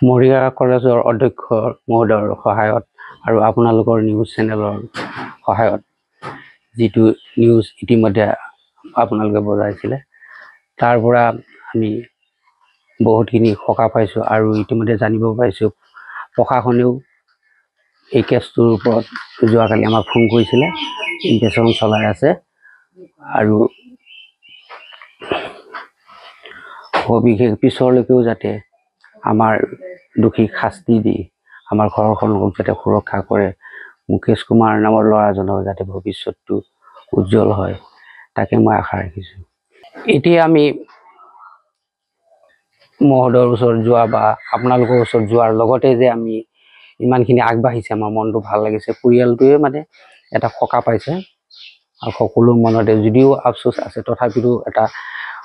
মৰিগাঁও কলেজৰ অধ্যক্ষ মহোদয়ৰ সহায়ত আৰু আপোনালোকৰ নিউজ চেনেলৰ সহায়ত যিটো নিউজ ইতিমধ্যে আপোনালোকে বজাইছিলে তাৰ পৰা আমি বহুতখিনি সকাহ পাইছোঁ আৰু ইতিমধ্যে জানিব পাৰিছোঁ প্ৰশাসনেও এই কেছটোৰ ওপৰত যোৱাকালি আমাক ফোন কৰিছিলে, ইনভেষ্টিগেশ্যন চলাই আছে আৰু সবিশেষ পিছলৈকেও যাতে আমাৰ দোষীক শাস্তি দি আমাৰ ঘৰখনক যাতে সুৰক্ষা কৰে, মুকেশ কুমাৰ নামৰ ল'ৰাজনৰ যাতে ভৱিষ্যতটো উজ্জ্বল হয় তাকে মই আশা ৰাখিছোঁ। এতিয়া আমি মহোদয়ৰ ওচৰত যোৱা বা আপোনালোকৰ ওচৰত যোৱাৰ লগতে যে আমি ইমানখিনি আগবাঢ়িছে আমাৰ মনটো ভাল লাগিছে, পৰিয়ালটোৱে মানে এটা সকাহ পাইছে আৰু সকলো মনতে যদিও আফচোচ আছে তথাপিতো এটা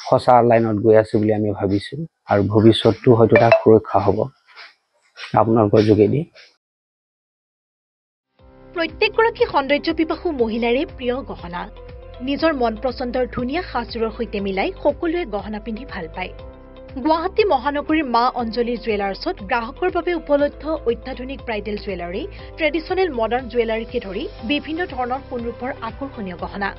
সঁচা লাইনত গৈ আছে বুলি আমি ভাবিছোঁ আৰু ভৱিষ্যতটো হয়তো তাক সুৰক্ষা হ'ব আপোনালোকৰ যোগেদি। প্ৰত্যেকগৰাকী সৌন্দৰ্য পিপাসু মহিলাৰে প্ৰিয় গহনা। নিজৰ মন পচন্দৰ ধুনীয়া সাজযোৰৰ সৈতে মিলাই সকলোৱে গহনা পিন্ধি ভাল পায়। গুৱাহাটী মহানগৰীৰ মা অঞ্জলি জুৱেলাৰ্ছত গ্ৰাহকৰ বাবে উপলব্ধ অত্যাধুনিক ব্ৰাইডেল জুৱেলাৰী, ট্ৰেডিশ্যনেল মডাৰ্ণ জুৱেলাৰীকে ধৰি বিভিন্ন ধৰণৰ সোণৰূপৰ আকৰ্ষণীয় গহনা।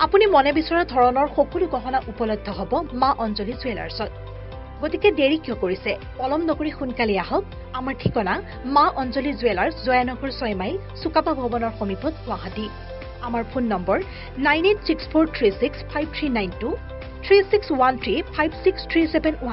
আপুনি মনে বিচৰা ধৰণৰ সকলো গহনা উপলব্ধ হ'ব মা অঞ্জলি জুৱেলাৰ্ছত। গতিকে দেৰি কিয় কৰিছে? পলম নকৰি সোনকালে আহক। আমাৰ ঠিকনা মা অঞ্জলি জুৱেলাৰ্ছ, জয়ানগৰ 6 মাইল, চুকাপা ভৱনৰ সমীপত, গুৱাহাটী। আমাৰ ফোন নম্বৰ 9864365392, 3613563711।